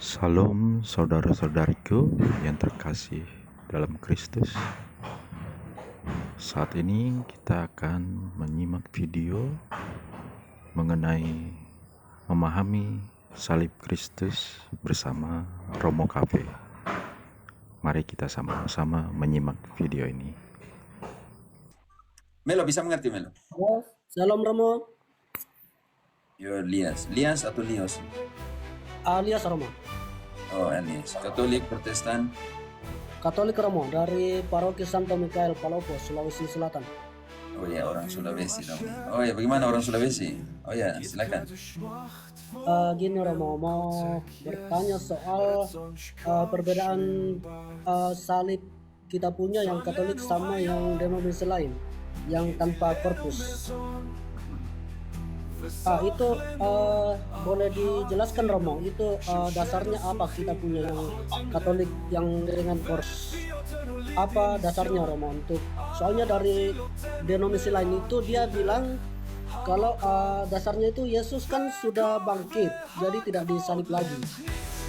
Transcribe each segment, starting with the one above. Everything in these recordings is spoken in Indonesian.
Salam saudara-saudariku yang terkasih dalam Kristus. Saat ini kita akan menyimak video mengenai memahami salib Kristus bersama Romo Cafe. Mari kita sama-sama menyimak video ini. Melo, bisa mengerti Melo? Halo, Salam Romo. Yo, Lias atau Lios? Alias Romo. Oh, Lias. Katolik, Protestan. Katolik Romo dari Paroki Santo Mikael Palopo, Sulawesi Selatan. Oh ya, orang Sulawesi dong. Oh ya, bagaimana orang Sulawesi? Oh ya, silakan. Gini Romo, mau bertanya soal perbedaan salib kita punya yang Katolik sama yang denominasi lain, yang tanpa korpus. Itu boleh dijelaskan Romo, itu dasarnya apa kita punya yang Katolik yang dengan korpus? Apa dasarnya Romo untuk? Soalnya dari denominasi lain itu dia bilang kalau dasarnya itu Yesus kan sudah bangkit, jadi tidak disalib lagi.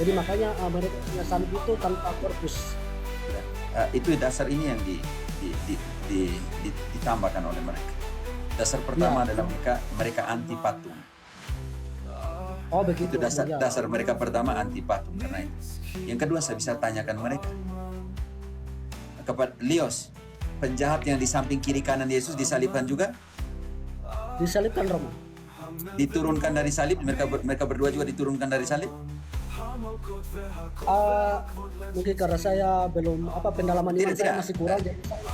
Jadi makanya mereka punya salib itu tanpa korpus. Itu dasar ini yang ditambahkan oleh mereka. Dasar pertama adalah mereka anti patung. Oh begitu. Itu dasar mereka pertama anti patung karena itu. Yang kedua saya bisa tanyakan mereka kepada Lios, penjahat yang di samping kiri kanan Yesus disalibkan juga? Disalibkan Romo. Diturunkan dari salib, mereka berdua juga diturunkan dari salib? Mungkin karena saya belum pendalaman iman saya masih kurang.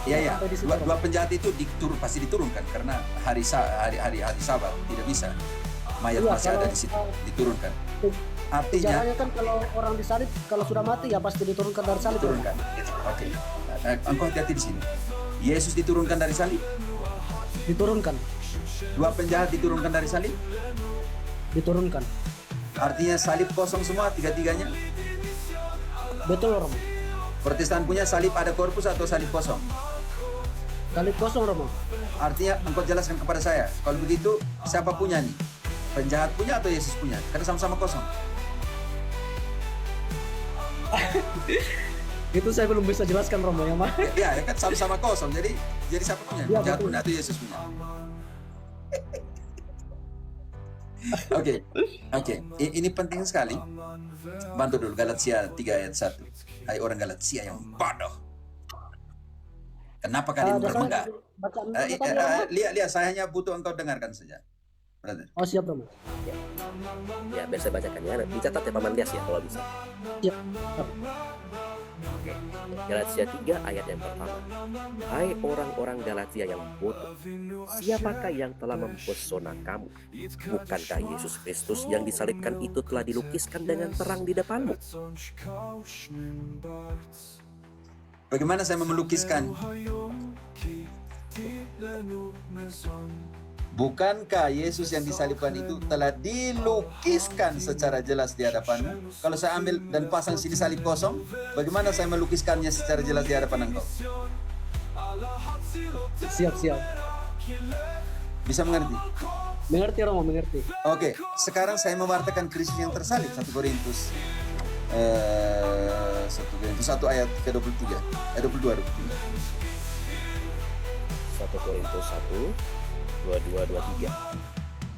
Iya. Dua penjahat itu pasti diturunkan karena hari Sabat tidak bisa. Mayat masih ada di situ, diturunkan. Artinya caranya kan kalau orang disalib, kalau sudah mati ya pasti diturunkan dari salib. Diturunkan. Oke. Engkau hati-hati di sini. Yesus diturunkan dari salib? Diturunkan. Dua penjahat diturunkan dari salib? Diturunkan. Artinya salib kosong semua tiga-tiganya? Betul Romo. Protestan punya salib ada korpus atau salib kosong? Salib kosong Romo. Artinya engkau jelaskan kepada saya, kalau begitu siapa punya nih? Penjahat punya atau Yesus punya? Karena sama-sama kosong. Itu saya belum bisa jelaskan Romo ya Mas. Ya kan sama-sama kosong. Jadi siapa punya? Penjahat punya atau Yesus punya? Oke. Ini penting sekali. Bantu dulu Galatia 3 ayat 1. Hai orang Galatia yang bodoh. Kenapa kalian bermegah? Lihat, saya hanya butuh engkau dengarkan saja. Brother. Oh siap Romo. Ya, biar saya bacakan ya. Dicatat ya Paman Lias ya kalau bisa. Siap. Oke. Galatia 3 ayat yang pertama. Hai orang-orang Galatia yang bodoh, siapakah yang telah mempesona kamu? Bukankah Yesus Kristus yang disalibkan itu telah dilukiskan dengan terang di depanmu? Bagaimana saya melukiskan? Bukankah Yesus yang disalibkan itu telah dilukiskan secara jelas di hadapanmu? Kalau saya ambil dan pasang sini salib kosong, bagaimana saya melukiskannya secara jelas di hadapan engkau? Siap. Bisa mengerti? Mengerti Romo, mengerti. Oke, sekarang saya mewartakan Kristus yang tersalib. 1 Korintus 1 ayat ke-23, ayat 22. 1 Korintus 1 22, 23.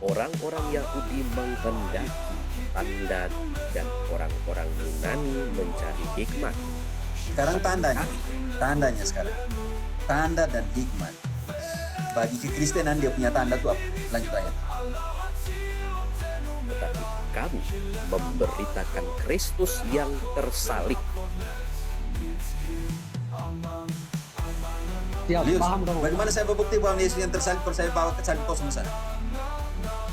Orang-orang Yahudi menghendaki tanda dan orang-orang Yunani mencari hikmat. Sekarang tandanya sekarang. Tanda dan hikmat. Bagi kekristenan dia punya tanda itu apa? Lanjut ayat. Tetapi kami memberitakan Kristus yang tersalib. Siap, Lius, paham Romo. bagaimana saya membukti bahwa Yesus yang tersalib kalau saya bawa ke salib kosong sana?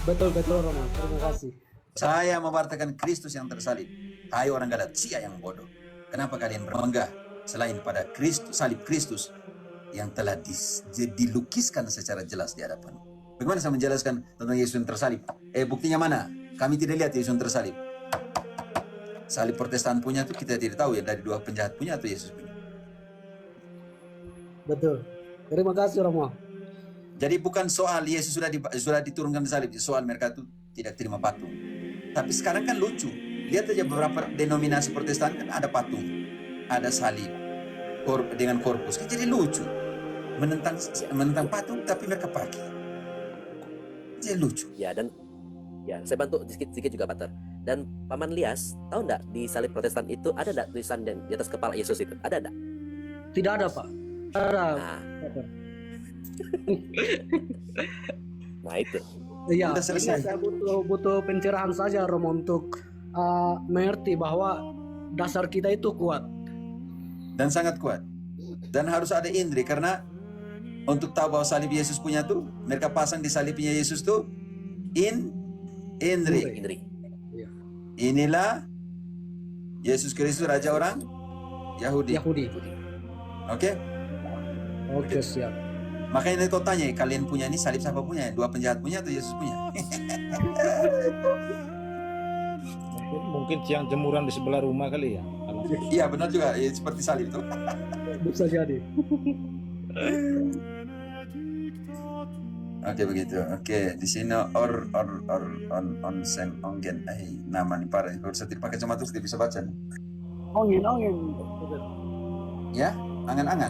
Betul Romo, terima kasih. Saya mewartakan Kristus yang tersalib. Hai orang Galatia yang bodoh. Kenapa kalian bermegah selain pada salib Kristus yang telah dilukiskan secara jelas di hadapan? Bagaimana saya menjelaskan tentang Yesus yang tersalib? Buktinya mana? Kami tidak lihat Yesus yang tersalib. Salib Protestan punya itu kita tidak tahu ya, dari dua penjahat punya atau Yesus punya. Betul. Terima kasih Romo. Jadi bukan soal Yesus sudah diturunkan di salib, soal mereka itu tidak terima patung. Tapi sekarang kan lucu, Lihat aja beberapa denominasi Protestan kan ada patung, ada salib, dengan korpus. Kan jadi lucu. Menentang patung tapi mereka pakai. Jadi lucu. Ya, dan saya bantu sedikit juga, Pater. Dan Paman Lias, tahu enggak di salib Protestan itu ada enggak tulisan dan di atas kepala Yesus itu? Ada enggak? Tidak ada, Pak. Ada. Nah, Pater. nah itu. Iya, Sudah selesai. saya butuh pencerahan saja Romo untuk mengerti bahwa dasar kita itu kuat. Dan sangat kuat. Dan harus ada indri, karena untuk tahu bahwa salib Yesus punya tuh, mereka pasang di salibnya Yesus tuh indri. Indri. Inilah Yesus Kristus Raja orang Yahudi. Oke? Oke, siap. Makanya kau tanya, kalian punya ini salib siapa punya? Dua penjahat punya atau Yesus punya? Mungkin tiang jemuran di sebelah rumah kali ya. Iya benar juga, ya, seperti salib tuh. Bisa jadi. Oke begitu. Oke, di sini onsen ongen. Nama nih parah. Kalau saya tidak pakai kacamata tidak bisa baca nih. Ongin. Ya, angan-angan.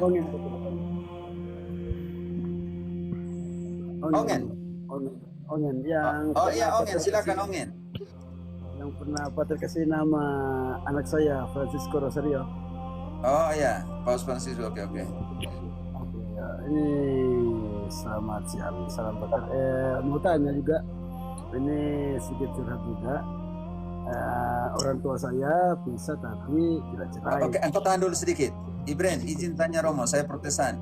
Ongen yang Oh iya ongen, silakan ongen. yang pernah Pater kasih nama anak saya Francisco Rosario. Oh iya, Paus Francisco. Oke. Ya, ini selamat siang, salam Pater. Mau tanya juga, ini sedikit curhat juga. Orang tua saya bisa tapi tidak cerai. Oke, engkau tahan dulu sedikit. Ibren, izin tanya Romo, saya Protestan.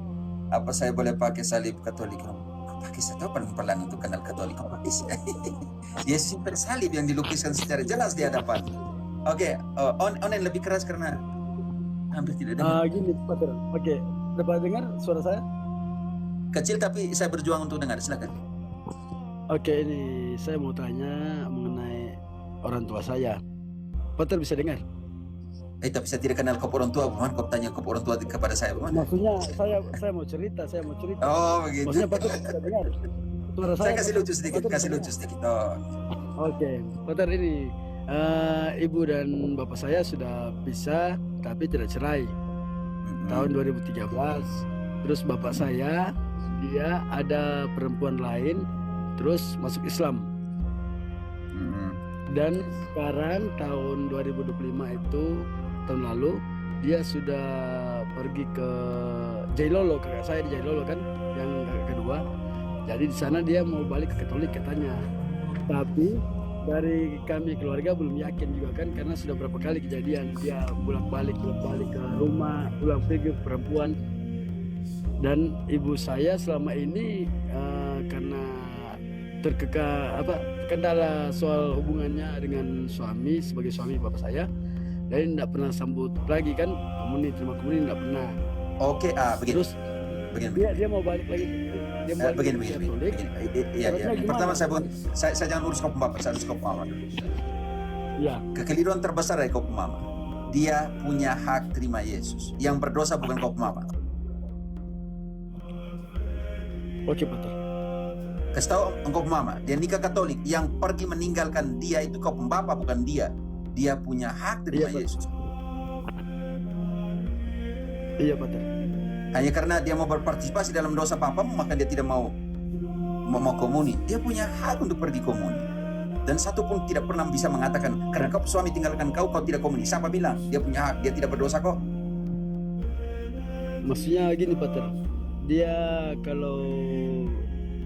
Apa saya boleh pakai salib Katolik? Kau pakai, saya tahu paling pelan untuk kenal Katolik. Kau pakai ya simpen salib yang dilukiskan secara jelas di hadapan. Oke, onen lebih keras karena hampir tidak dengar. Gini Pater, oke, dapat dengar suara saya? Kecil tapi saya berjuang untuk dengar, silakan. Oke, ini saya mau tanya mengenai orang tua saya. Pater bisa dengar? Tapi saya tidak kenal kau orang tua, bagaimana kau tanya kau orang tua kepada saya, bagaimana? Maksudnya saya mau cerita. Oh begitu. Maksudnya Pater bisa dengar? Suara Saya kasih lucu sedikit. Oh. Oke, Pater, ini ibu dan bapak saya sudah pisah tapi tidak cerai tahun 2013. Terus bapak saya dia ada perempuan lain terus masuk Islam. Dan sekarang tahun 2025 itu tahun lalu dia sudah pergi ke Jailolo, kakak saya di Jailolo kan, yang kakak kedua. Jadi di sana dia mau balik ke Katolik katanya. Tapi dari kami keluarga belum yakin juga kan, karena sudah berapa kali kejadian dia bolak-balik ke rumah, pulang pergi perempuan. Dan ibu saya selama ini karena terkendala soal hubungannya dengan suami sebagai suami bapak saya, dan tidak pernah sambut lagi kan terima komuni tidak pernah. Oke, begini. Terus begini. dia mau balik lagi. Begini. Iya. Pertama saya jangan urus kop bapak, saya urus kop mama. Ya. Kekeliruan terbesar dari kop mama. Dia punya hak terima Yesus. Yang berdosa bukan kop mama. Oke, Pater. Kasih tahu engkau mama, dia nikah Katolik, yang pergi meninggalkan dia itu kau pembapa bukan dia. Dia punya hak terima Yesus. Iya, Pater. Hanya karena dia mau berpartisipasi dalam dosa papamu, maka dia tidak mau komuni. Dia punya hak untuk pergi komuni. Dan satu pun tidak pernah bisa mengatakan karena kau suami tinggalkan kau tidak komuni. Siapa bilang? Dia punya hak, dia tidak berdosa kok. Maksudnya gini, Pater. Dia kalau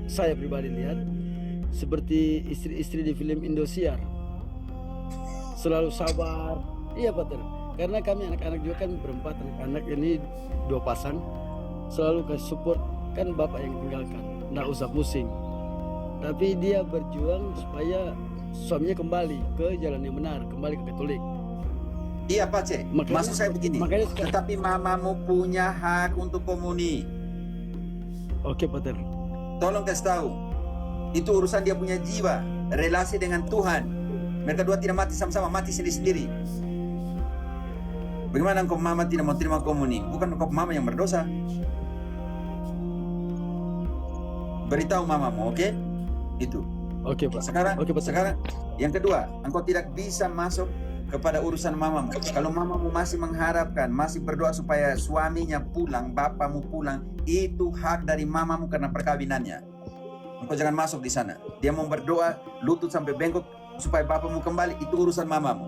saya pribadi lihat seperti istri-istri di film Indosiar, selalu sabar. Iya, Pater, karena kami anak-anak juga kan berempat, anak-anak ini 2 pasang, selalu kasih support kan bapak yang tinggalkan, nggak usah pusing. Tapi dia berjuang supaya suaminya kembali ke jalan yang benar, kembali ke Katolik. Iya Pak C, maksud saya begini, tetapi mamamu punya hak untuk komuni. Oke, Pater. Tolong kasih tahu, itu urusan dia punya jiwa, relasi dengan Tuhan. Mereka dua tidak mati sama-sama, mati sendiri-sendiri. Bagaimana engkau mama tidak mau terima komuni? Bukan engkau mama yang berdosa. Beritahu mamamu, oke? Itu. Oke, Pak. Sekarang, Oke, Pak. sekarang yang kedua, engkau tidak bisa masuk kepada urusan mamamu. Kalau mamamu masih mengharapkan, masih berdoa supaya suaminya pulang, bapamu pulang, itu hak dari mamamu karena perkawinannya. Engkau jangan masuk di sana. Dia mau berdoa, lutut sampai bengkok supaya bapamu kembali, itu urusan mamamu.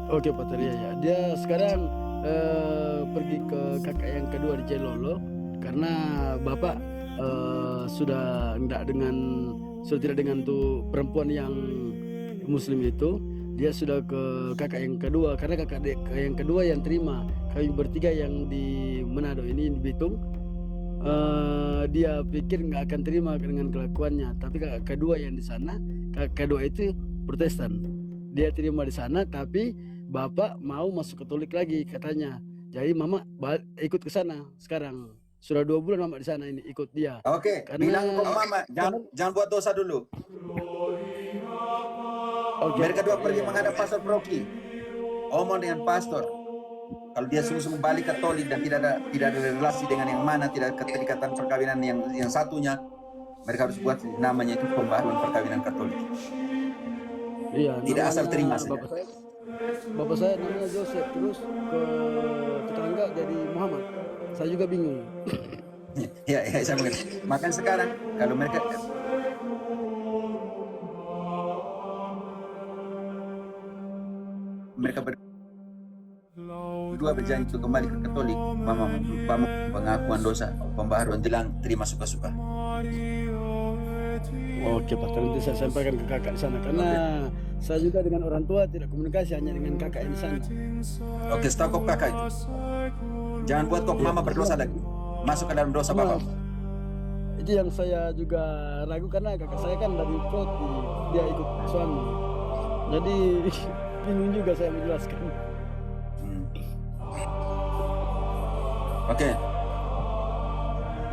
Oke Pak Teria ya. Dia sekarang pergi ke kakak yang kedua di Jelolo karena bapak sudah tidak dengan tuh perempuan yang muslim itu. Dia sudah ke kakak yang kedua karena kakak yang kedua yang terima kami bertiga yang di Manado ini di Bitung. Dia pikir nggak akan terima dengan kelakuannya, tapi kakak kedua yang di sana, kakak kedua itu Protestan. Dia terima di sana, tapi bapak mau masuk Katolik lagi katanya. Jadi mama ikut ke sana sekarang. Sudah 2 bulan mama di sana ini ikut dia. Oke, bilang ke mama, jangan buat dosa dulu. Mereka dua pergi menghadap Pastor Proki. Omong dengan pastor. Kalau dia sungguh-sungguh balik Katolik dan tidak ada relasi dengan yang mana, tidak ada keterikatan perkawinan yang satunya, mereka harus buat namanya itu pembaharuan perkawinan Katolik. Iya. Tidak asal terima saja. Bapak saya namanya Joseph, terus ke tetangga jadi Muhammad. Saya juga bingung. Ya, saya mengerti. Makan sekarang kalau mereka berdua berjanji untuk kembali ke Katolik, mama pengakuan dosa, pembaharuan jelang terima suka-suka. Oke Pak, nanti saya sampaikan ke kakak di sana karena saya juga dengan orang tua tidak komunikasi, hanya dengan kakak yang di sana. Oke, stop kakak itu. Jangan buat kok mama berdosa lagi. Masuk ke dalam dosa bapak. Itu yang saya juga ragu karena kakak saya kan dari Proti, dia ikut suami. Jadi bingung juga saya menjelaskan. Oke.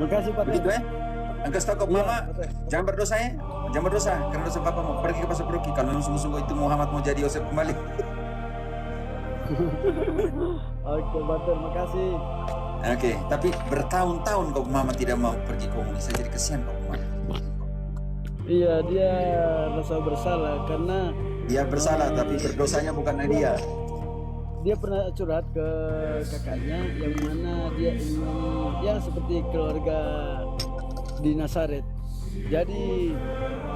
Makasih Pak. Begitu ya. Angkat stop mama. Jangan berdosa ya. Jangan berdosa karena dosa bapak mau pergi ke Pastor Proki. Kalau memang sungguh-sungguh itu Muhammad mau jadi Yosef kembali. Oke, Bapak, makasih. Oke, tapi bertahun-tahun kok mama tidak mau pergi komunis, saya jadi kesian kok mama. Iya, dia rasa bersalah karena Dia bersalah tapi berdosanya bukan dia. Dia pernah curhat ke kakaknya yang mana dia ingin ya seperti keluarga di Nazaret. Jadi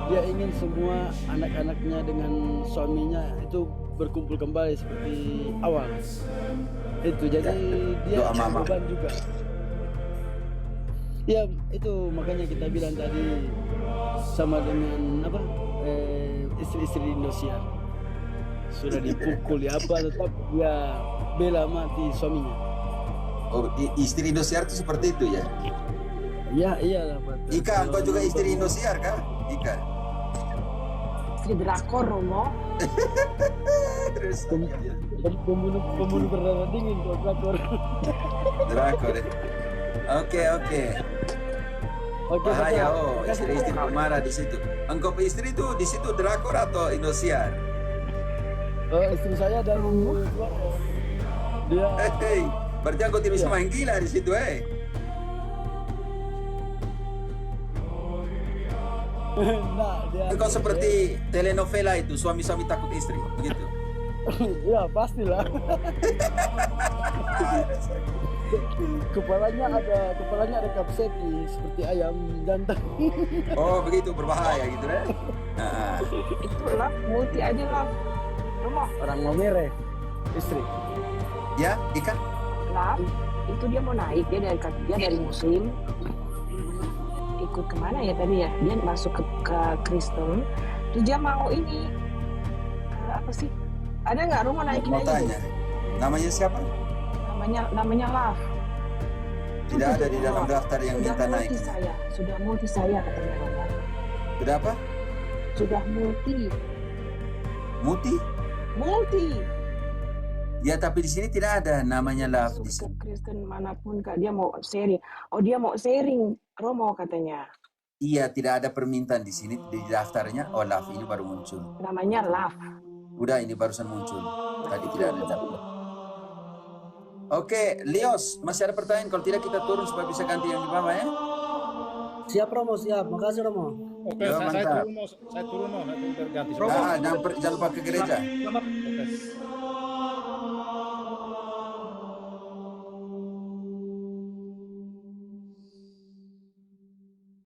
dia ingin semua anak-anaknya dengan suaminya itu berkumpul kembali seperti awal. Itu jadi dia beban juga. Ya itu makanya kita bilang tadi sama dengan istri-istri Indosiar sudah dipukul ya apa tetap dia bela mati suaminya. Oh, istri Indosiar itu seperti itu ya? Iya Pak. Ika, engkau juga istri Indosiar kah? Ika. Istri drakor Romo. Terus pembunuh berdarah dingin kok drakor. Drakor. Oke. Bahaya istri-istri marah di situ. Engkau istri itu di situ drakor atau Indosiar? Istri saya dari Flores. Dia. Berarti engkau tidak bisa main gila di situ Nah, engkau seperti telenovela itu suami-suami takut istri begitu. Ya pastilah. kepalanya ada kapseti seperti ayam jantan. Oh begitu, berbahaya gitu ya. Itulah multi aja lah. Rumah Orang mau mereh istri. Ya, Ika. lah itu dia mau naik, dia dari Muslim ikut kemana ya tadi ya, dia masuk ke Kristen, terus dia mau ini apa sih, ada nggak rumah naikin Mau aja tanya, namanya siapa? namanya Love. Tidak ada di dalam daftar yang minta naik. Sudah multi saya katanya Romo. Sudah apa? Sudah multi. Ya tapi di sini tidak ada namanya Love di sini. Kristen manapun Kak, dia mau sharing. Oh dia mau sharing Romo katanya. Iya, tidak ada permintaan di sini di daftarnya. Oh Love ini baru muncul. Namanya Love. Udah ini barusan muncul. Tadi tidak ada daftar. Oke, Leos, masih ada pertanyaan? Kalau tidak kita turun supaya bisa ganti yang di bawah ya. Siap Romo, siap. Makasih Romo. Oke, Yo, saya mantap. turun, mau. Saya turun, mau. Saya turun ganti. Romo. Jangan lupa ke gereja. Selamat Oke.